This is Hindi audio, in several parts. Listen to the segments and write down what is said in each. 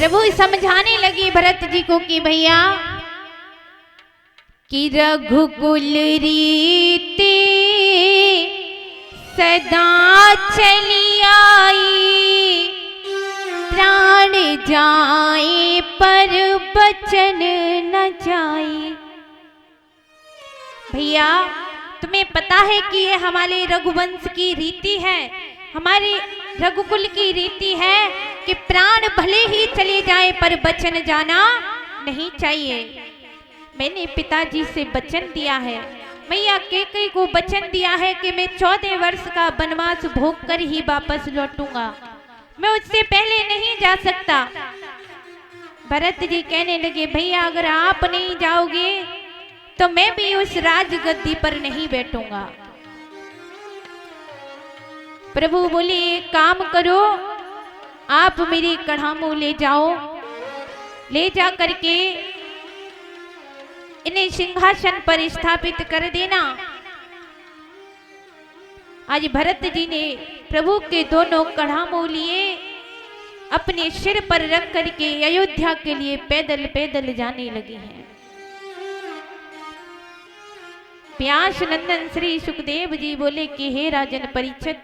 प्रभु समझाने लगे भरत जी को कि भैया कि रघुकुल रीति सदा चली आई, प्राण जाए पर बचन न जाए। भैया तुम्हें पता है कि ये हमारे रघुवंश की रीति है, हमारे रघुकुल की रीति है कि प्राण भले ही चले जाए पर बचन जाना नहीं चाहिए। मैंने पिताजी से वचन दिया है, मैया कैकेयी को वचन दिया है कि मैं 14 वर्ष का वनवास भोग कर ही वापस लौटूंगा, मैं उससे पहले नहीं जा सकता। भरत जी कहने लगे भैया अगर आप नहीं जाओगे तो मैं भी उस राजगद्दी पर नहीं बैठूंगा। प्रभु बोले एक काम करो, आप मेरी कढ़ामू ले जाओ, ले जा करके इन्हें सिंहासन पर स्थापित कर देना। आज भरत जी ने प्रभु के दोनों कढ़ामू लिए अपने सिर पर रख करके अयोध्या के लिए पैदल पैदल जाने लगे हैं। व्यास नंदन श्री सुखदेव जी बोले कि हे राजन परीक्षित,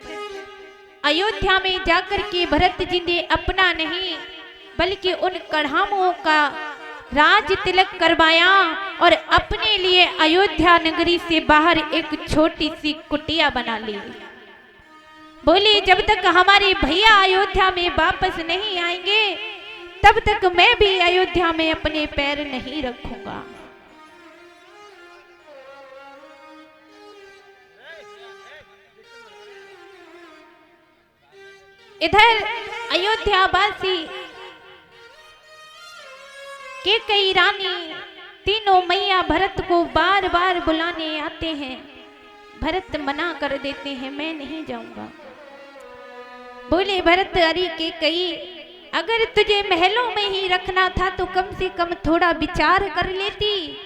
अयोध्या में जाकर के भरत जी ने अपना नहीं बल्कि उन कढ़ामुओं का राज तिलक करवाया और अपने लिए अयोध्या नगरी से बाहर एक छोटी सी कुटिया बना ली। बोली जब तक हमारे भैया अयोध्या में वापस नहीं आएंगे तब तक मैं भी अयोध्या में अपने पैर नहीं रखूंगा। इधर अयोध्यावासी कैकेयी रानी तीनों मैया भरत को बार बार बुलाने आते हैं। भरत मना कर देते हैं मैं नहीं जाऊंगा। बोले भरत अरे कैकेयी अगर तुझे महलों में ही रखना था तो कम से कम थोड़ा विचार कर लेती,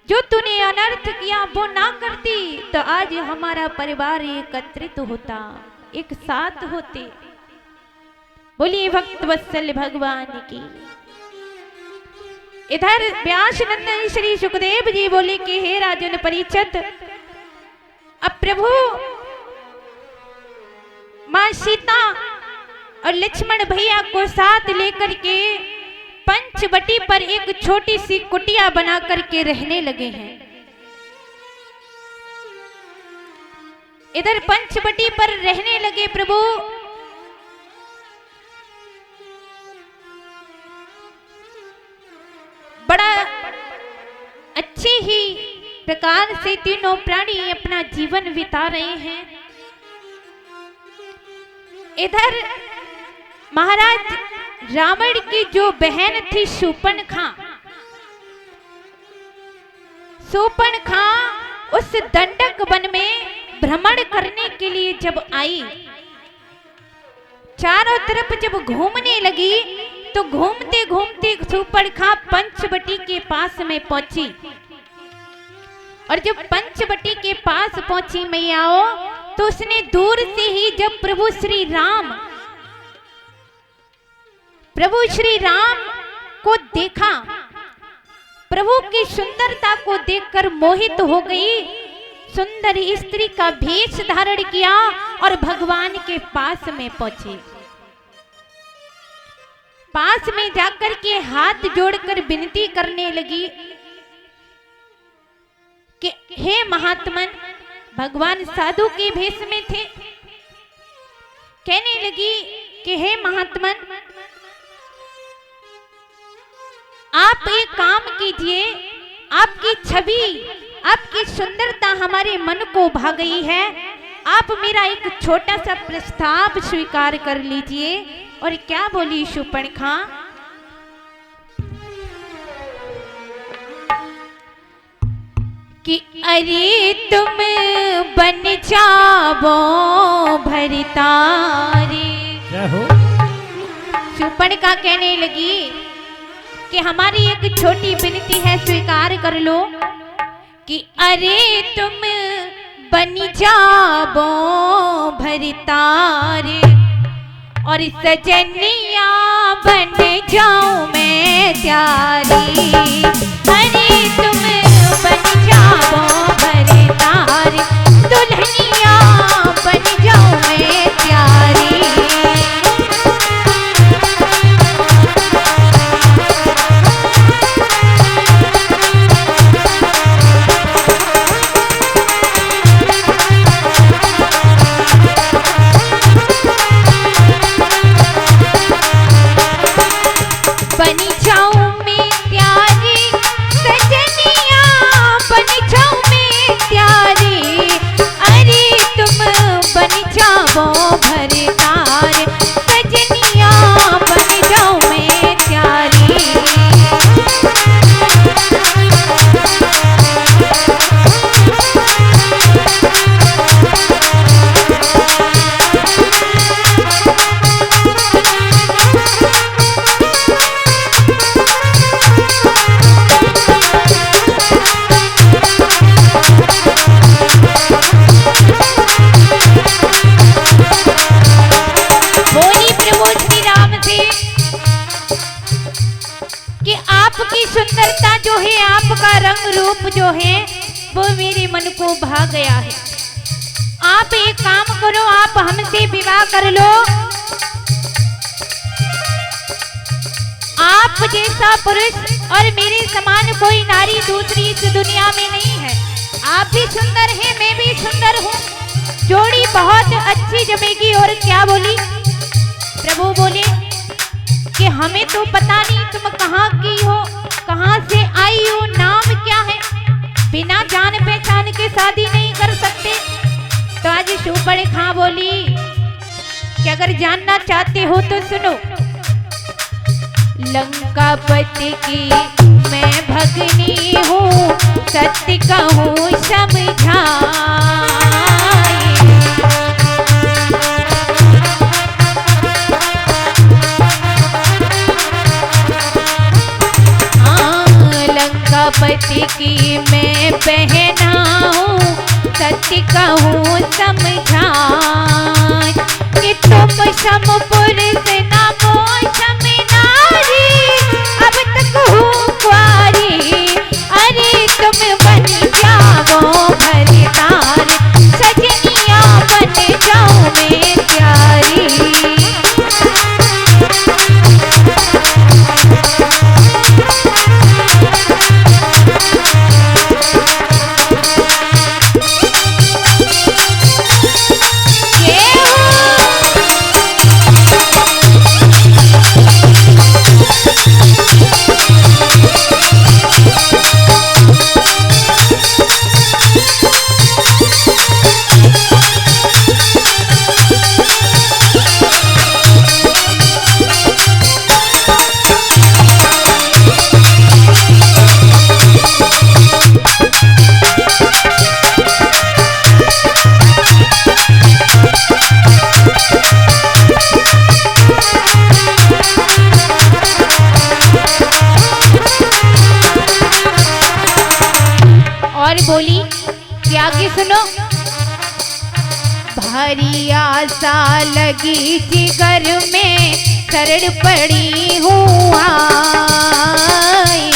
जो तूने अनर्थ किया वो ना करती तो आज हमारा परिवार एकत्रित होता, एक साथ होते। बोलिए भक्त वत्सल भगवान की। इधर व्यास नंदन श्री सुखदेव जी बोले कि हे राजन परीक्षित, अब प्रभु मां सीता और लक्ष्मण भैया को साथ लेकर के पंचवटी पर एक छोटी सी कुटिया बना करके रहने लगे हैं। इधर पंचवटी पर रहने लगे प्रभु। बड़ा अच्छे ही प्रकार से तीनों प्राणी अपना जीवन बिता रहे हैं। इधर महाराज रावण की जो बहन थी शूर्पणखा, शूर्पणखा उस दंडक वन में भ्रमण करने के लिए जब आई, चारों तरफ जब घूमने लगी तो घूमते घूमते शूर्पणखा पंचवटी के पास में पहुंची। और जब पंचवटी के पास पहुंची मैयाओ तो उसने दूर से ही जब प्रभु श्री राम को देखा, प्रभु की सुंदरता को देखकर मोहित हो गई। सुंदर स्त्री का भेष धारण किया और भगवान के पास में पहुंची। पास में जाकर के हाथ जोड़कर विनती करने लगी कि हे महात्मन, भगवान साधु के भेष में थे। कहने लगी कि हे महात्मन, आप एक काम कीजिए, आपकी छवि, आपकी सुंदरता हमारे मन को भा गई है, आप मेरा एक छोटा सा प्रस्ताव स्वीकार कर लीजिए। और क्या बोली शूर्पणखा कि अरे तुम बन जाओ भरतारी। शूर्पणखा कहने लगी कि हमारी एक छोटी विनती है, स्वीकार कर लो कि अरे तुम बन जाओ भरतारी और सजनिया बन जाऊं मैं प्यारी, अरे तुम बन जाओ भरतारी, दुल्हनिया बन जाऊं मैं प्यारी। बन जाऊं मैं प्यारी सजनिया, बन जाऊं मैं प्यारी, अरे तुम बन जाओ भरतार, सजनिया बन जाऊं मैं प्यारी। कि आपकी सुंदरता जो है, आपका रंग रूप जो है, वो मेरे मन को भा गया है। आप एक काम करो, आप हमसे विवाह कर लो। आप जैसा पुरुष और मेरे समान कोई नारी दूसरी इस दुनिया में नहीं है। आप भी सुंदर हैं, मैं भी सुंदर हूँ, जोड़ी बहुत अच्छी जमेगी। और क्या बोली? प्रभु बोले कि हमें तो पता नहीं तुम कहाँ की हो, कहाँ से आई हो, नाम क्या है, बिना जान पहचान के शादी नहीं कर सकते। तो आज शूपड़ खां बोली कि अगर जानना चाहते हो तो सुनो। लंकापति की मैं भगनी हूँ, सत्य कहूँ समझाए, पति की मैं बहना हूँ, सत्य कहूँ समझाए, कि तुम सम पुरुष ना मोक्षम नारी, अब तक हूँ कुंवारी, अरे तुम बन जाओ भरतार, सजनिया बन जाऊं मैं प्यारी। और बोली कि आगे सुनो। भारी आशा लगी जिगर में, शरण पड़ी हूँ आई,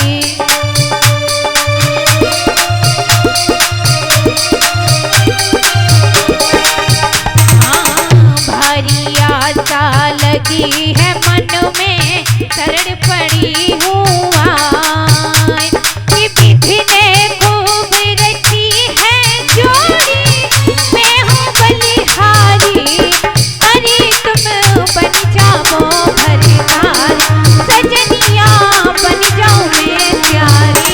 भारी आशा लगी है मन में, शरण पड़ी हूँ आई, कि विधि ने खूब रची है जोड़ी, मैं हूँ बलिहारी, अरे तुम बन जाओ भरतार, सजनिया बन जाऊं मैं प्यारी।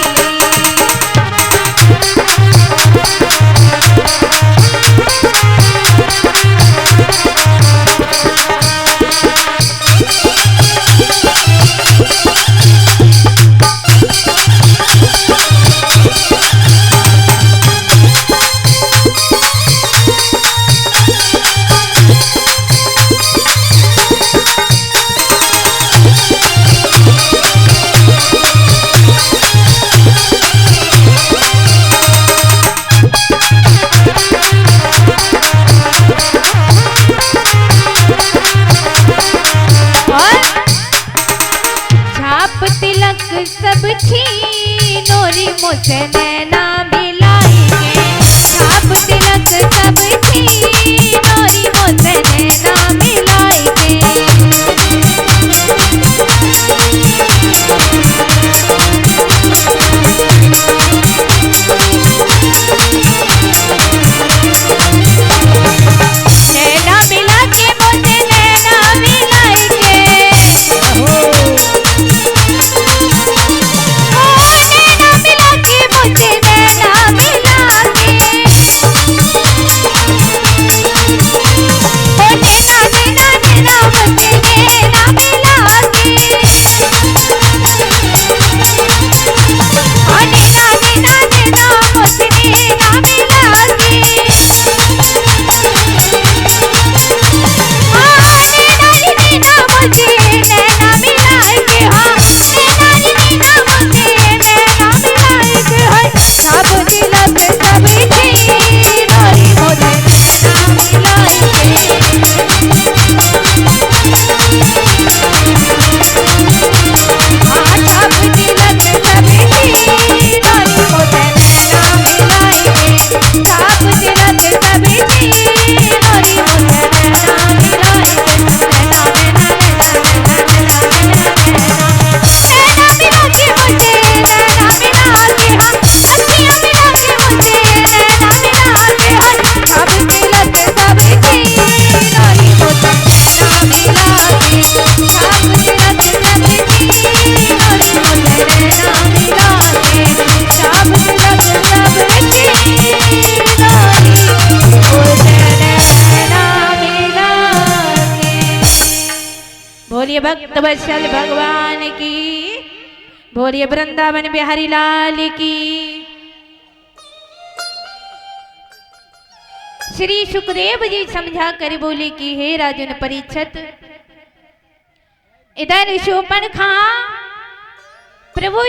सब छीनो री मुझसे नैना मिलाएंगे, छाप तिलक सब छीनो री मुझसे नैना मिलाएंगे। नैना मिला के मुझसे नैना मिलाएंगे, नैना मिला के मुझसे नैना मिला के, ओ नैना नैना नैना मुझसे नैना मिला के, ओ नैना नैना नैना मुझसे नैना मिला के, हाँ नैना नी नैना मुझसे नैना मिला के, हाँ नैना नी नैना मुझसे नैना मिला के, हाय छाप तिलक सब छीनो री मुझसे नैना मिला के, हाँ छाप तिलक सब छीनो री मुझसे नैना मिला के, छाप तिलक सब छीनो री मुझसे नैना मिला के, नैना नैना नैना नैना नैना नैना मिला के मुझसे नैना मिला के, हाँ अखियाँ मिला के मुझसे नैना मिला के, हाय छाप तिलक सब छीनो री मुझसे नैना मिला के, छाप तिलक सब छीनो री मुझसे नैना मिला के, छाप तिलक सब छीनो री मुझसे नैना मिला के। बोलिए भक्त वत्सल भगवान की, बोलिए वृंदावन बिहारी लाल की। श्री सुखदेव जी समझा कर बोले कि हे राजन परीक्षित, इधर शोपन खा प्रभु